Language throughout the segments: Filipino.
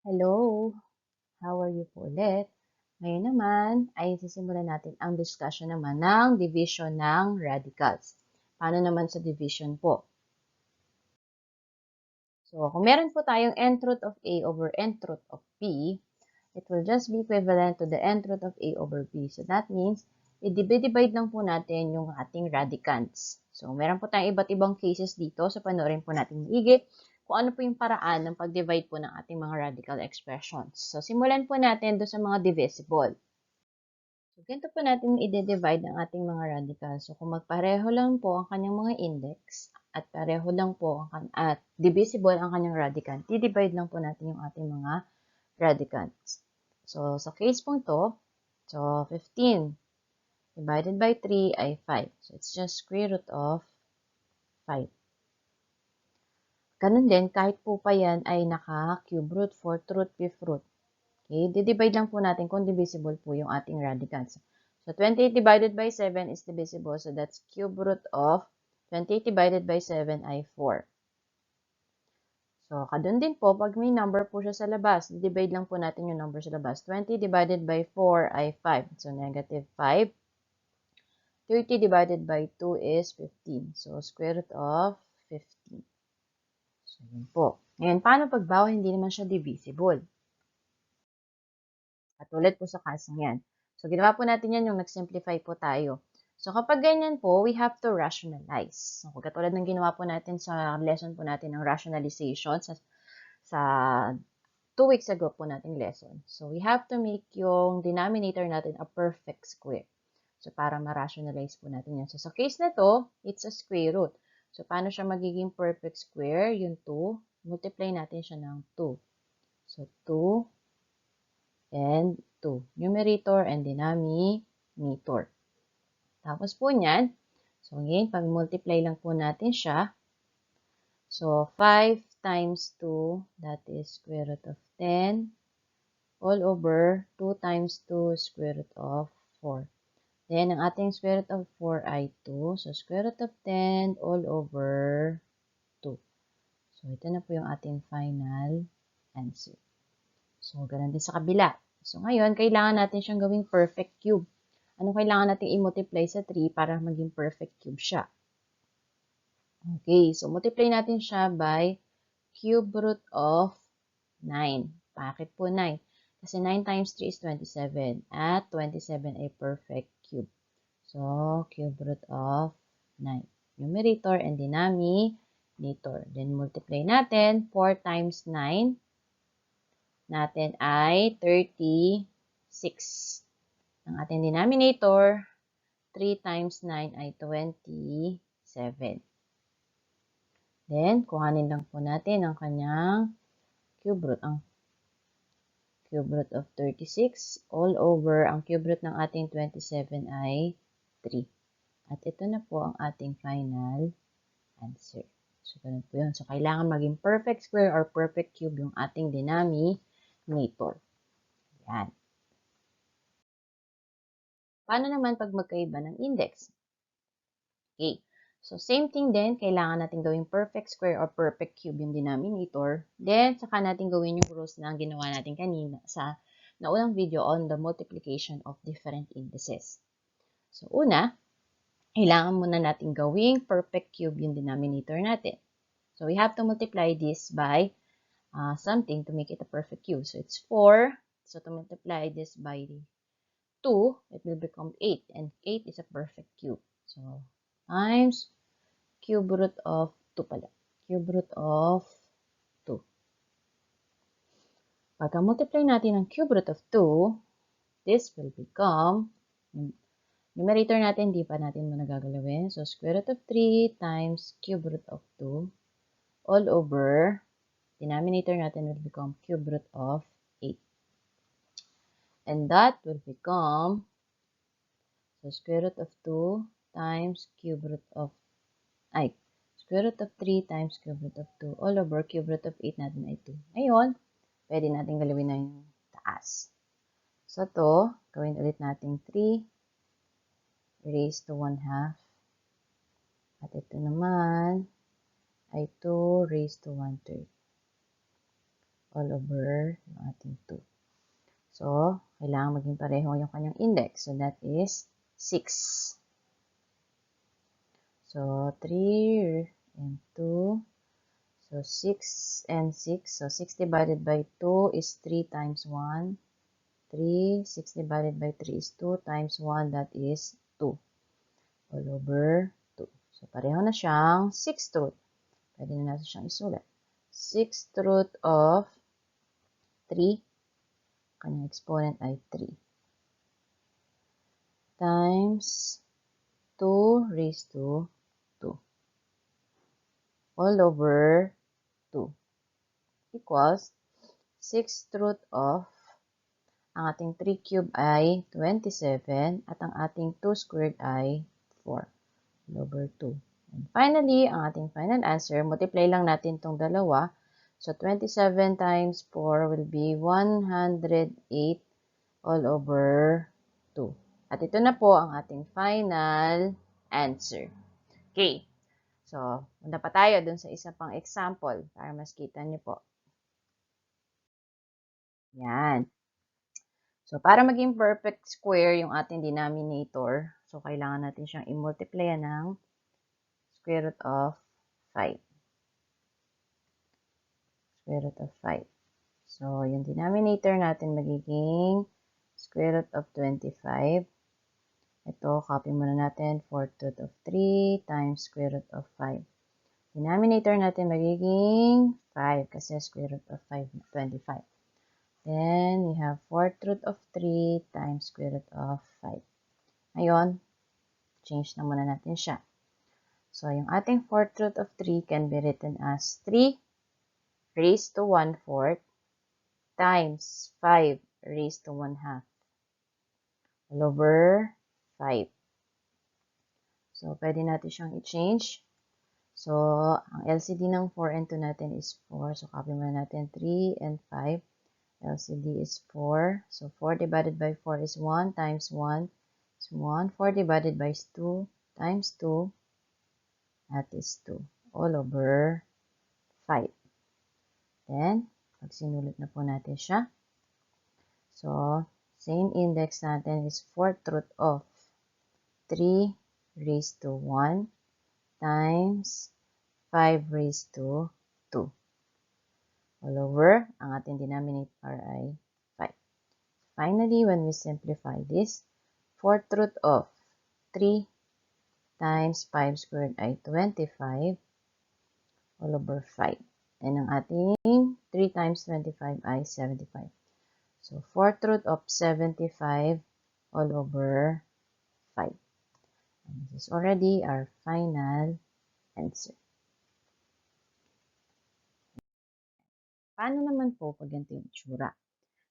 Hello! How are you po ulit? Ngayon naman ay sisimulan natin ang discussion naman ng division ng radicals. Paano naman sa division po? So, kung meron po tayong nth root of A over nth root of B, it will just be equivalent to the nth root of A over B. So, that means, i-divide lang po natin yung ating radicands. So, meron po tayong iba't ibang cases dito. So, panoorin po natin maigi kung ano po yung paraan ng pag-divide po ng ating mga radical expressions. So, simulan po natin doon sa mga divisible. So, ganito po natin i-divide ang ating mga radicals. So, kung magpareho lang po ang kanyang mga index at pareho lang po at divisible ang kanyang radicand, i-divide lang po natin yung ating mga radicands. So, sa case pong to, so 15 divided by 3 ay 5. So, it's just square root of 5. Ganun din, kahit po pa yan ay naka-cube root, fourth root, fifth root. Okay, di-divide lang po natin kung divisible po yung ating radicands. So, 28 divided by 7 is divisible. So, that's cube root of 28 divided by 7 ay 4. So, kadun din po, pag may number po siya sa labas, divide lang po natin yung number sa labas. 20 divided by 4 ay 5. So, negative 5. 30 divided by 2 is 15. So, square root of 15. So, yun po. Ngayon, paano pag bawa hindi naman siya divisible? Katulad po sa kasong yan. So, ginawa po natin yan yung nag-simplify po tayo. So, kapag ganyan po, we have to rationalize. So, katulad ng ginawa po natin sa lesson po natin ng rationalization sa 2 weeks ago po nating lesson. So, we have to make yung denominator natin a perfect square. So, para ma-rationalize po natin yan. So, sa case na to, it's a square root. So, paano siya magiging perfect square? Yung 2, multiply natin siya ng 2. So, 2 and 2. Numerator and denominator. Tapos po niyan, so again, pag-multiply lang po natin siya. So, 5 times 2, that is square root of 10, all over 2 times 2, square root of 4. Then, ang ating square root of 4 ay 2. So, square root of 10 all over 2. So, ito na po yung ating final answer. So, ganun din sa kabila. So, ngayon, kailangan natin siyang gawing perfect cube. Anong kailangan natin i-multiply sa 3 para maging perfect cube siya? Okay, so multiply natin siya by cube root of 9. Bakit po 9? Kasi 9 times 3 is 27. At 27 ay perfect cube. So, cube root of 9. Numerator and denominator. Then, multiply natin. 4 times 9 natin ay 36. Ang ating denominator, 3 times 9 ay 27. Then, kuhanin lang po natin ang kanyang cube root. Ang cube root of 36 all over ang cube root ng ating 27 ay 3. At ito na po ang ating final answer. So, ganun po yun. So, kailangan maging perfect square or perfect cube yung ating denominator. Yan. Paano naman pag magkaiba ng index? Okay. So, same thing din. Kailangan natin gawing perfect square or perfect cube yung denominator. Then, saka natin gawin yung rules na ginawa natin kanina sa naunang video on the multiplication of different indices. So, una, kailangan muna natin gawing perfect cube yung denominator natin. So, we have to multiply this by something to make it a perfect cube. So, it's 4. So, to multiply this by 2, it will become 8. And 8 is a perfect cube. So, times cube root of 2 pala. Cube root of 2. Pagka multiply natin ang cube root of 2, this will become, numerator natin, di pa natin muna gagalawin. So, square root of 3 times cube root of 2 all over, denominator natin will become cube root of 8. And that will become, so square root of 2 times cube root of, square root of 3 times cube root of 2 all over cube root of 8 natin ay 2. Ngayon, pwede natin galawin na yung taas. So, to, gawin ulit natin 3 raised to 1/2. At ito naman ay 2 raised to 1/3. all over yung ating 2. So, kailangan maging pareho yung kanyang index. So, that is 6. So, 3 and 2. So, 6 and 6. So, 6 divided by 2 is 3 times 1. 3. 6 divided by 3 is 2 times 1. That is 2. All over 2. So, pareho na siyang 6th root. Pwede na natin siyang isulat. 6th root of 3. Kanyang exponent ay 3. Times 2 raised to 2. All over 2 equals 6th root of ang ating 3 cube ay 27 at ang ating 2 squared ay 4 all over 2. And finally, ang ating final answer, multiply lang natin itong dalawa. So, 27 times 4 will be 108 all over 2. At ito na po ang ating final answer. Okay. So, punta pa tayo dun sa isa pang example para mas kita niyo po. Yan. So, para maging perfect square yung ating denominator, so kailangan natin siyang i-multiply ng square root of 5. Square root of 5. So, yung denominator natin magiging square root of 25. Ito, copy muna natin, 4th root of 3 times square root of 5. Denominator natin magiging 5 kasi square root of 5, 25. Then, we have 4th root of 3 times square root of 5. Ngayon, change na muna natin siya. So, yung ating 4th root of 3 can be written as 3 raised to 1/4 times 5 raised to 1/2 all over 5. So, pwede natin siyang i-change. So, ang LCD ng 4 and 2 natin is 4. So, copy muna natin 3 and 5. LCD is 4. So, 4 divided by 4 is 1 times 1 is 1. 4 divided by 2 times 2, that is 2. All over 5. Then, pag sinulit na po natin siya. So, same index natin is 4th root of 3 raised to 1 times 5 raised to 2. All over, ang ating denominator ay 5. Finally, when we simplify this, 4th root of 3 times 5 squared ay 25 all over 5. And ang ating 3 times 25 ay 75. So, 4th root of 75 all over 5. And this is already our final answer. Paano naman po pag ganito yung itsura?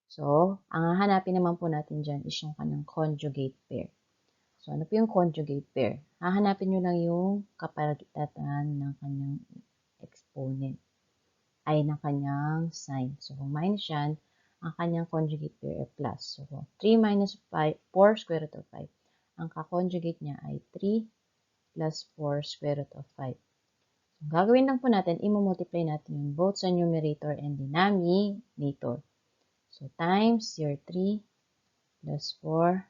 So, ang hahanapin naman po natin dyan is yung kanyang conjugate pair. So, ano po yung conjugate pair? Hahanapin nyo lang yung kaparagatan ng kanyang exponent ay ng kanyang sign. So, kung minus yan, ang kanyang conjugate pair ay plus. So, 3 minus 5, 4 square root of 5. Ang ka-conjugate niya ay 3 plus 4 square root of 5. Ang gagawin lang po natin, i-multiply natin yung both sa numerator and denominator. So, times your 3 plus 4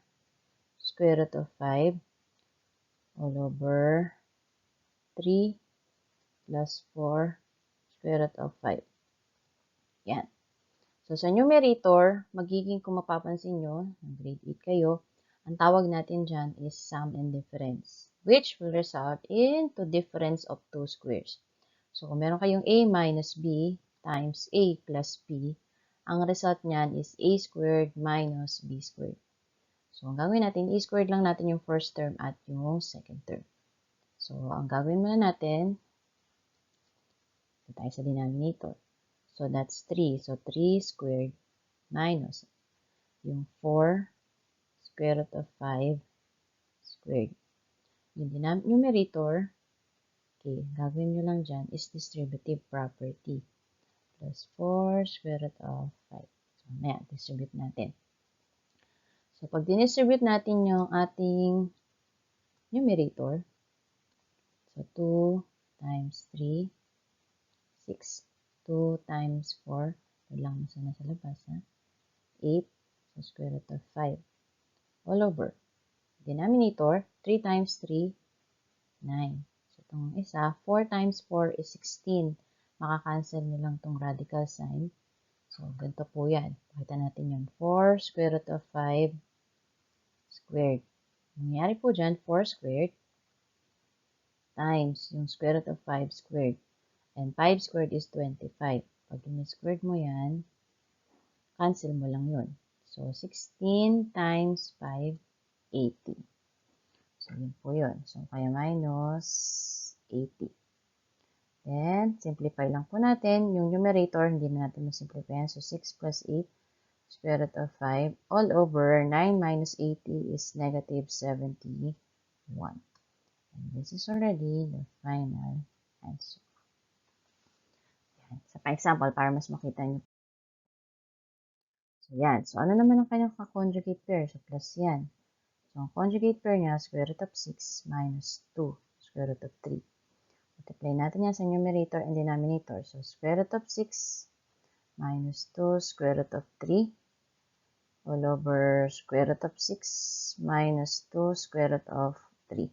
square root of 5 all over 3 plus 4 square root of 5. Yan. So, sa numerator, magiging kung mapapansin nyo, grade 8 kayo, ang tawag natin dyan is sum and difference, which will result into difference of two squares. So, kung meron kayong a minus b times a plus b, ang result niyan is a squared minus b squared. So, ang gagawin natin, a squared lang natin yung first term at yung second term. So, ang gagawin muna natin, ito tayo sa denominator. So, that's 3. So, 3 squared minus yung 4 square root of 5 squared. Yung numerator, okay, gagawin nyo lang dyan is distributive property. Plus 4 square root of 5. So, mamaya, distribute natin. So, pag dinistribute natin yung ating numerator, so 2 times 3, 6. 2 times 4, Ito lang nasa labas, ha? 8 sa square root of 5 all over. Denominator, 3 times 3, 9. So, itong isa, 4 times 4 is 16. Makakancel nyo lang itong radical sign. So, ganito po yan. Pakita natin yun. 4 square root of 5 squared. Nangyari po dyan, 4 squared times yung square root of 5 squared. And 5 squared is 25. Pag in-squared mo yan, cancel mo lang yun. So, 16 times 5, 80. So, yun po yun. So, kaya minus 80. Then, simplify lang po natin. Yung numerator, hindi na natin masimplify. So, 6 plus 8 square root of 5 all over 9 minus 80 is negative 71. And this is already the final answer. Yan. Sa pa-example, para mas makita nyo. So, yan. So, ano naman ang kanyang conjugate pair? So, plus yan. So, ang conjugate pair niya, square root of 6 minus 2 square root of 3. Multiply natin yan sa numerator and denominator. So, square root of 6 minus 2 square root of 3 all over square root of 6 minus 2 square root of 3.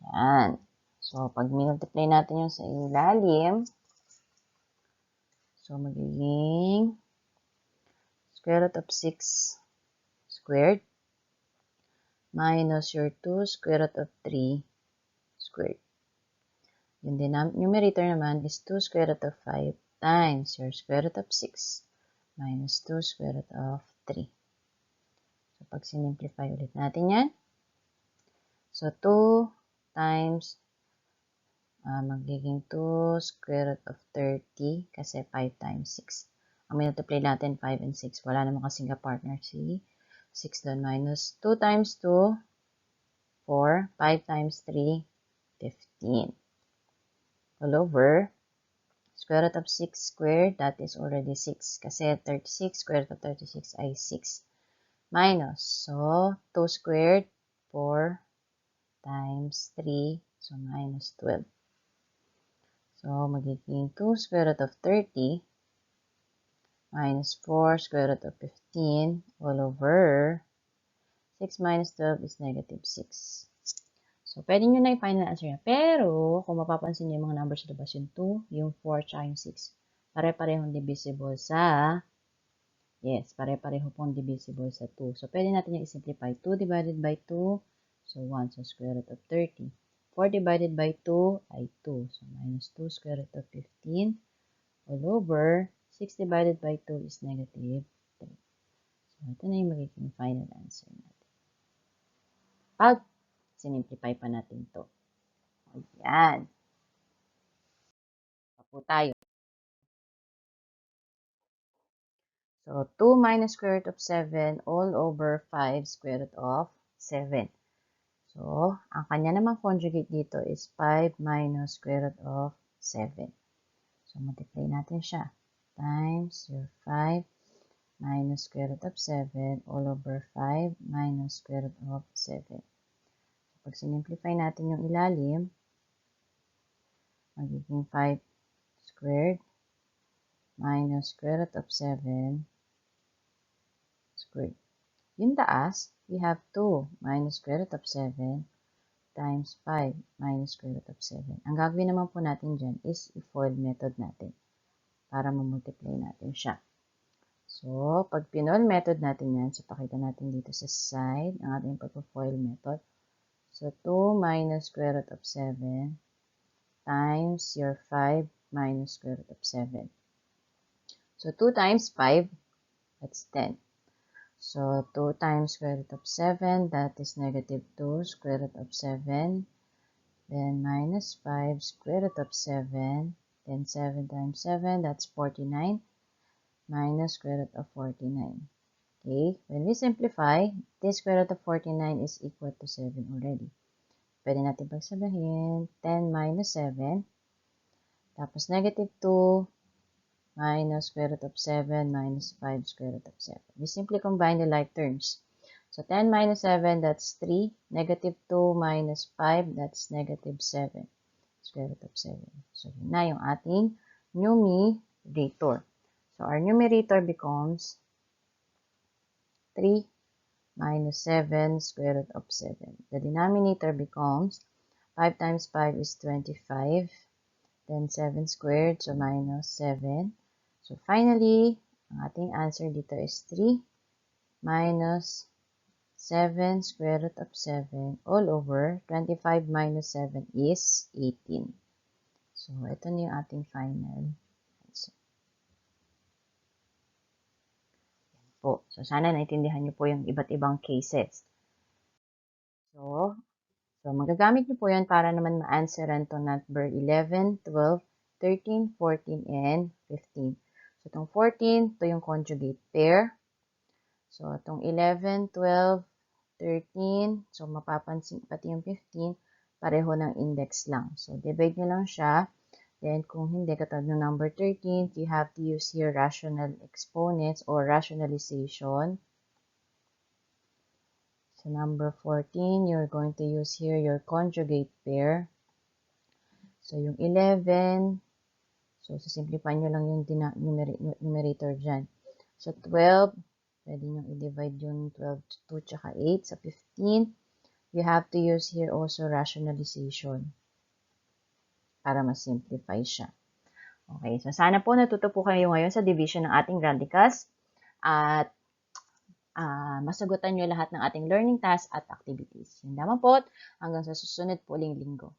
Yan. So, pag multiply natin yung sa ilalim, so, magiging square root of 6 squared minus your 2 square root of 3 squared. Yung numerator naman is 2 square root of 5 times your square root of 6 minus 2 square root of 3. So, pag sinimplify ulit natin yan. So, 2 times, magiging 2 square root of 30 kasi 5 times 6. Ang multiply natin, 5 and 6. Wala naman kasing ka-partner si 6 doon minus 2 times 2, 4. 5 times 3, 15. All over square root of 6 squared, that is already 6. Kasi 36, square root of 36 ay 6. Minus, so 2 squared, 4 times 3, so minus 12. So, magiging 2 square root of 30 minus 4 square root of 15 all over 6 minus 12 is negative 6. So, pwede nyo na i-final answer niya. Pero, kung mapapansin nyo yung mga numbers sa labas, yung 2, yung 4, tsaka yung 6, pare-parehong divisible sa, yes, pare-pareho pong divisible sa 2. So, pwede natin yung i-simplify. 2 divided by 2, so 1, so square root of 30. 4 divided by 2 ay 2, so minus 2 square root of 15 all over 6 divided by 2 is negative 3. So, ito na yung magiging final answer natin. Pag sinimplify pa natin to. Ayan. Pa po tayo. So, 2 minus square root of 7 all over 5 square root of 7. So, ang kanya namang conjugate dito is 5 minus square root of 7. So, multiply natin siya. Times your 5 minus square root of 7 all over 5 minus square root of 7. So, pag sinimplify natin yung ilalim, magiging 5 squared minus square root of 7 squared. Yung taas, we have 2 minus square root of 7 times 5 minus square root of 7. Ang gagawin naman po natin dyan is i-FOIL method natin para mamultiply natin siya. So, pag pinol method natin yan, so pakita natin dito sa side ang ating pag-FOIL method. So, 2 minus square root of 7 times your 5 minus square root of 7. So, 2 times 5, that's 10. So, 2 times square root of 7, that is negative 2 square root of 7. Then, minus 5 square root of 7. Then, 7 times 7, that's 49. Minus square root of 49. Okay, when we simplify, this square root of 49 is equal to 7 already. Pwede natin pagsabahin, 10 minus 7. Tapos, negative 2 minus square root of 7 minus 5 square root of 7. We simply combine the like terms. So, 10 minus 7, that's 3. Negative 2 minus 5, that's negative 7 square root of 7. So, yun na yung ating numerator. So our numerator becomes 3 minus 7 square root of 7. The denominator becomes 5 times 5 is 25. Then 7 squared, so minus 7. So finally, ang ating answer dito is 3 minus 7 square root of 7 all over 25 minus 7 is 18. So, ito na yung ating final answer. Po. So, sana naintindihan niyo po yung iba't ibang cases. So magagamit niyo po yan para naman ma-answeran to number 11, 12, 13, 14, and 15. So, itong 14, ito yung conjugate pair. So, itong 11, 12, 13, so mapapansin, pati yung 15, pareho ng index lang. So, divide nyo lang siya. Then, kung hindi, katulad ng number 13, you have to use here rational exponents or rationalization. So, number 14, you're going to use here your conjugate pair. So, yung 11, so, simplify nyo lang yung numerator dyan. So, 12, pwede nyo i-divide yung 12 to 2 tsaka 8 sa 15. You have to use here also rationalization para ma-simplify siya. Okay, so sana po natuto po kayo ngayon sa division ng ating radicals at masagutan nyo lahat ng ating learning tasks at activities. Yun lamang po, hanggang sa susunod po uling linggo.